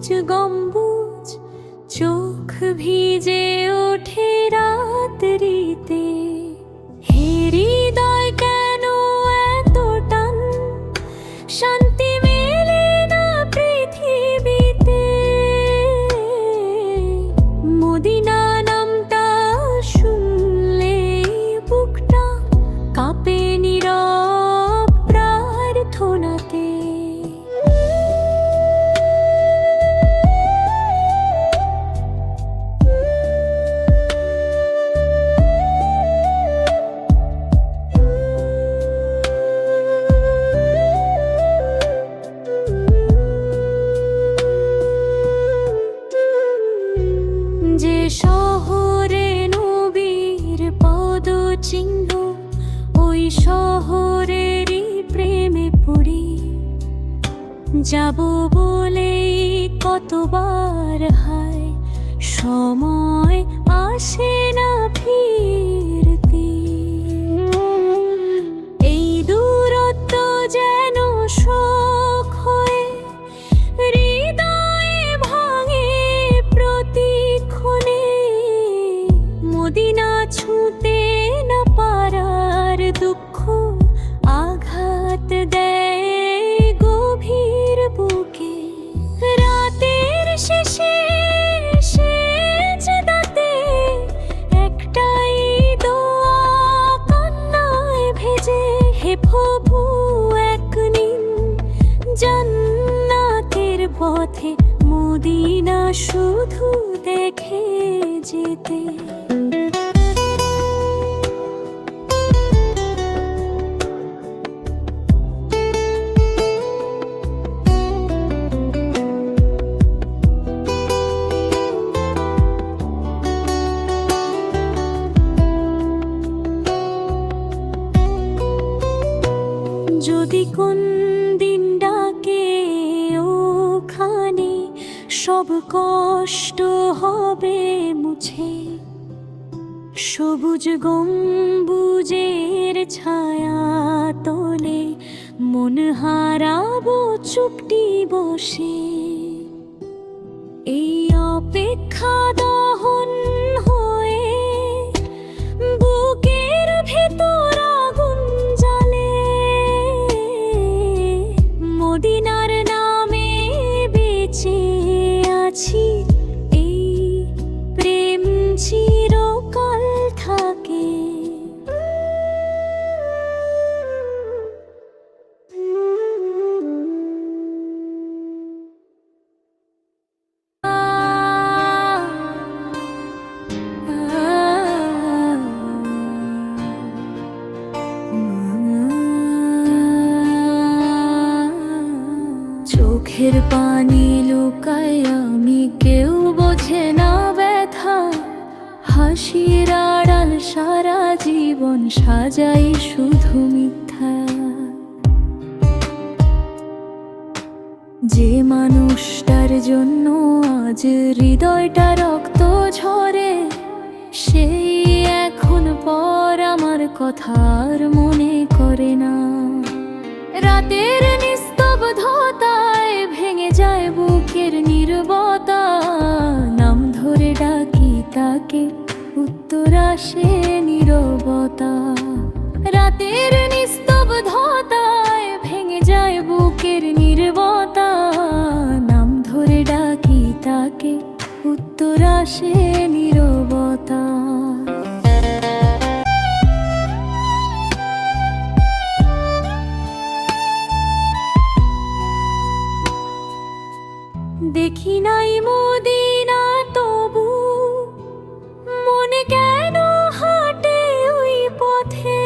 সবুজ গম্বুজ, চোখ ভিজে ওঠে রাত্রিতে। হে হৃদয় কেন এত টান, শান্তি মেলে না পৃথিবীতে। মদিনা নামটা শুনলেই বুকটা কাঁপে নীরব প্রার্থনাতে। যে শহরে নবীর পদচিহ্ন, ওই শহরেরই প্রেমে পড়ি। যাব বলেই কতবার হায়, সময় আসে না ফিরতে। এই দূরত্ব যেন শোক হয়ে হৃদয়ে ভাঙে প্রতিক্ষণে। মদিনা ছুঁতে না পারার দুঃখ আঘাত দেয় গভীর বুকে। রাতের শেষে সেজদাতে একটাই দোয়া কান্নায় ভেজে। হে প্রভু এক নিন জান্নাতের পথে, মদিনা শুধু দেখে যেতে। যদি কোন দিন ডাকে ওখানে, সব কষ্ট হবে মুছে। সবুজ গম্বুজের ছায়া তোলে মন হারাবো চুপটি বসে। এই অপেক্ষা দহন হয়ে বুকের ভেতর আগুন জ্বলে। মদিনার নামে বেঁচে আছি, এই প্রেম চিরকাল থাকে। চোখের পানি লুকায় আমি, কেউ বোঝে না ব্যথা। হাসির আড়াল সারা জীবন সাজাই শুধু মিথ্যা। যে মানুষটার জন্য আজ হৃদয়টা রক্ত ঝরে, সেই এখন পর আমার কথা আর মনে করে না। রাতের নিস্তব্ধতায় ভেঙে যায় বুকের নীরবতা। নাম ধরে ডাকি তাকে, উত্তর আসে নীরবতা। রাতের নিস্তব্ধতায় ভেঙে যায় বুকের নীরবতা। নাম ধরে ডাকি তাকে, উত্তর আসে নীরবতা। দেখি নাই মদিনা তবু মনে কেন হাঁটে ওই পথে।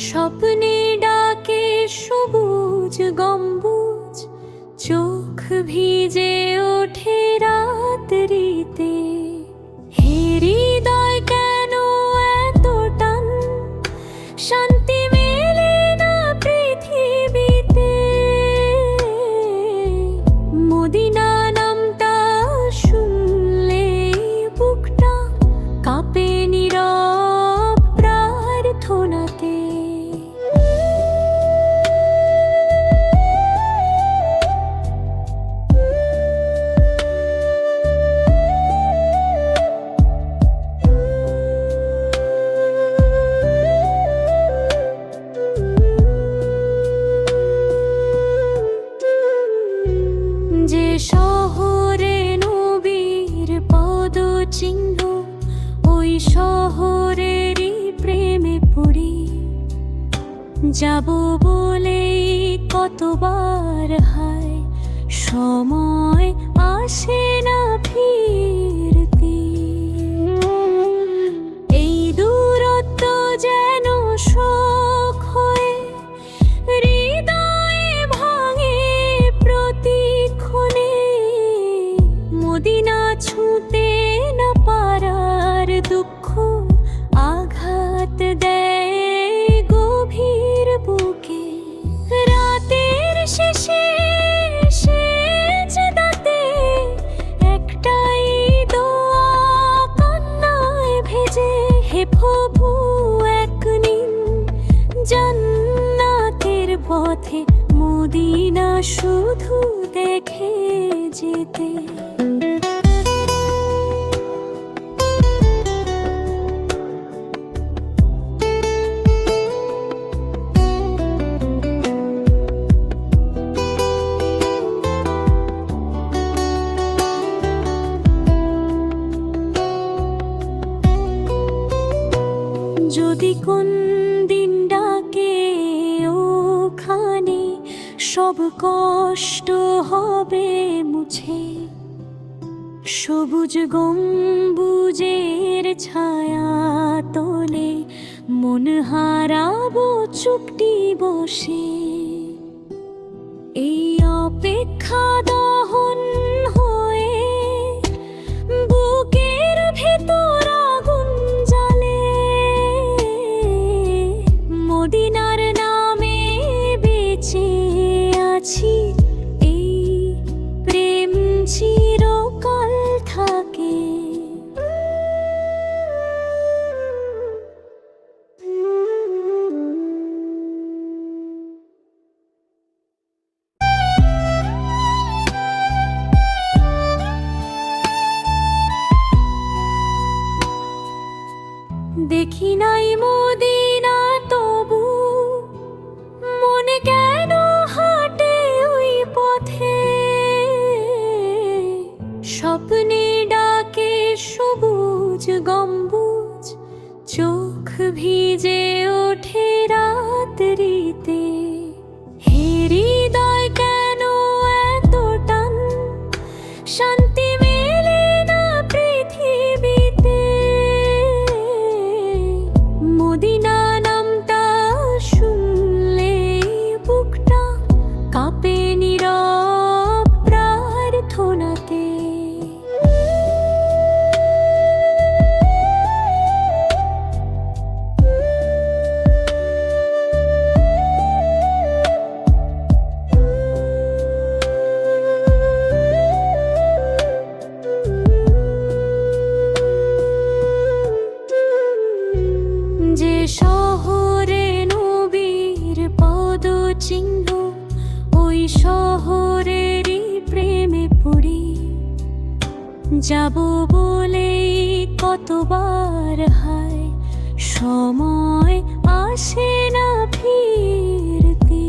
স্বপ্নে ডাকে সবুজ গম্বুজ, চোখ ভিজে ওঠে রাত্রিতে। হে হৃদয় কেন এত টান, শান্তি মেলে না পৃথিবীতে। মদিনা নামটা শুনলেই বুকটা কাঁপে নীরব প্রার্থনাতে। যাব বলেই কতবার হায়, সময় আসে না ফিরতে। এই দূরত্ব যেন শোক হয়ে হৃদয়ে ভাঙে প্রতিক্ষণে। মদিনা ছুঁতে না পারার দুঃখ আঘাত দেয় গভীর বুকে। রাতের শেষে সেজদাতে একটাই দোয়া কান্নায় ভেজে, হে প্রভু এক নিন জান্নাতের পথে, মদিনা শুধু দেখে যেতে। যদি কোন দিন ডাকে ওখানে, সব কষ্ট হবে মুছে। সবুজ গম্বুজের ছায়া তোলে মন হারাবো চুপটি বসে। এই অপেক্ষা দহন হয়ে বুকের ভেতর আগুন জ্বালে। মদিনার নামে বেঁচে আছি, এই প্রেম চিরকাল থাকে। দেখি নাই মদিনা তবু মনে কেন হাঁটে ওই পথে। স্বপ্নে ডাকে সবুজ গম্বুজ, চোখ ভিজে ওঠে রাত্রিতে। হে হৃদয় কেন এত টান, শান্তি মেলে না পৃথিবীতে। মদিনা নামটা শুনলে বুকটা কাঁপে নীরব প্রার্থনাতে। যে শহরে নবীর পদচিহ্ন, ওই শহরেরই প্রেমে পড়ি। যাব বলেই কতবার হায়, সময় আসে না ফিরতে।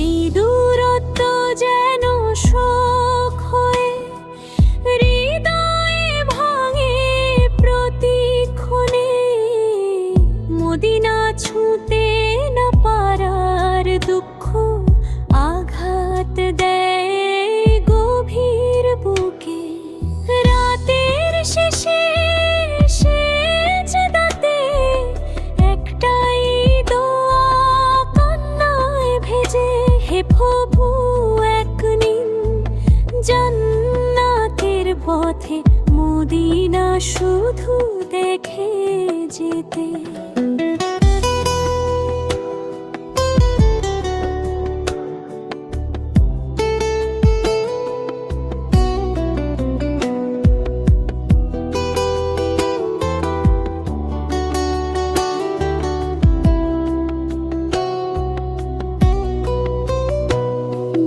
এই দূরত্ব যেন শোক হয়ে হৃদয়ে ভাঙে প্রতিক্ষণে। মদিনা ছুঁতে না পারার দুঃখ আঘাত দেয় গভীর বুকে। রাতের শেষে সেজদাতে একটাই দোয়া কান্নায় ভেজে, হে প্রভু এক নিন জান্নাতের পথে, মদিনা শুধু দেখে যেতে।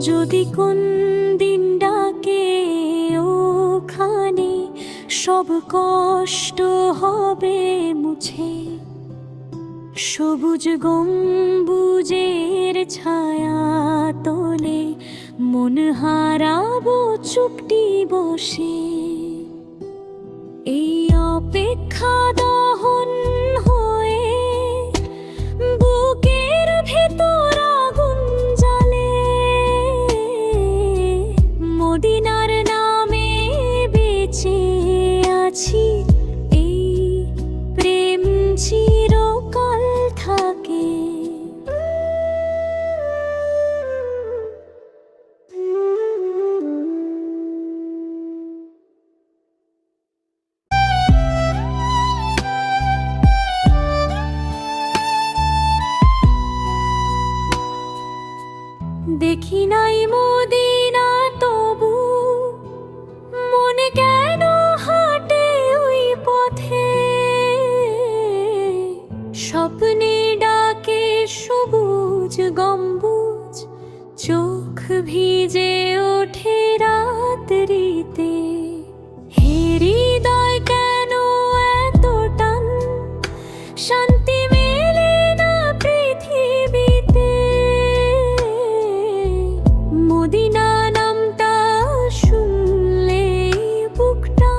যদি কোন দিন ডাকে ওখানে, সব কষ্ট হবে মুছে। সবুজ গম্বুজের ছায়া তোলে মন হারাবো চুপটি বসে। এই অপেক্ষা দহন হয়ে দেখি নাই মদিনা তবু মনে কেন হাঁটে ওই পথে, স্বপ্নে ডাকে সবুজ গম্বুজ, চোখ ভিজে ওঠে রাত্রিতে। হে হৃদয় কেন এত টান, শান্তি মেলে না পৃথিবীতে। মদিনা নামটা শুনলে বুকটা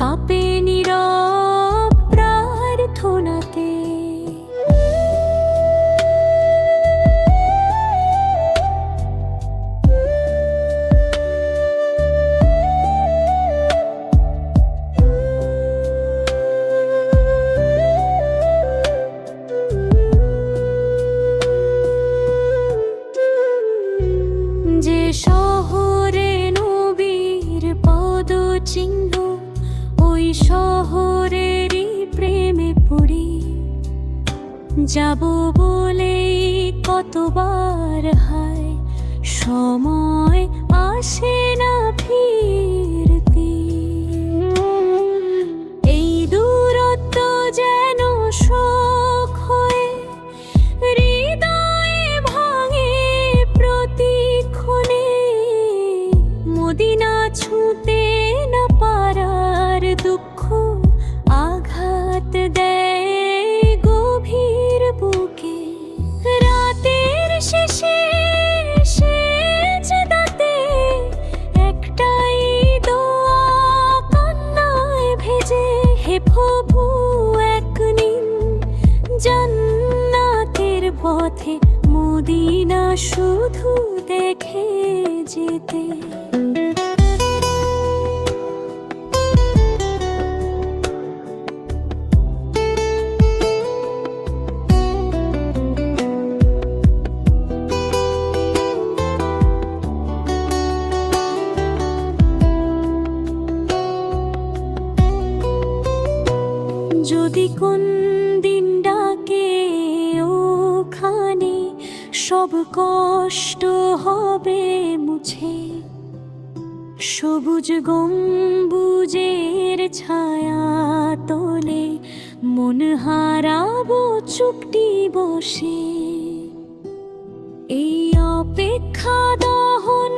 কাঁপে নীরব প্রার্থনাতে। যে শহরে নবীর পদচিহ্ন, ওই শহরেরই প্রেমে পড়ি। যাব বলেই কতবার হায়, সময় আসে না ফিরতি। এই দূরত্ব যেন শোক হয়ে হৃদয়ে ভাঙে প্রতিক্ষণে। মদিনা ছুঁতে না পারার দুঃখ আঘাত দেয় গভীর বুকে। রাতের শেষে সেজদাতে একটাই দোয়া কান্নায় ভেজে, হে প্রভু এক নিন জান্নাতের পথে, মদিনা শুধু দেখে যেতে। যদি কোন দিন ডাকে ওখানে, সব কষ্ট হবে মুছে। সবুজ গম্বুজের ছায়া তোলে, মন হারাবো চুপটি বসে। এই অপেক্ষা দহন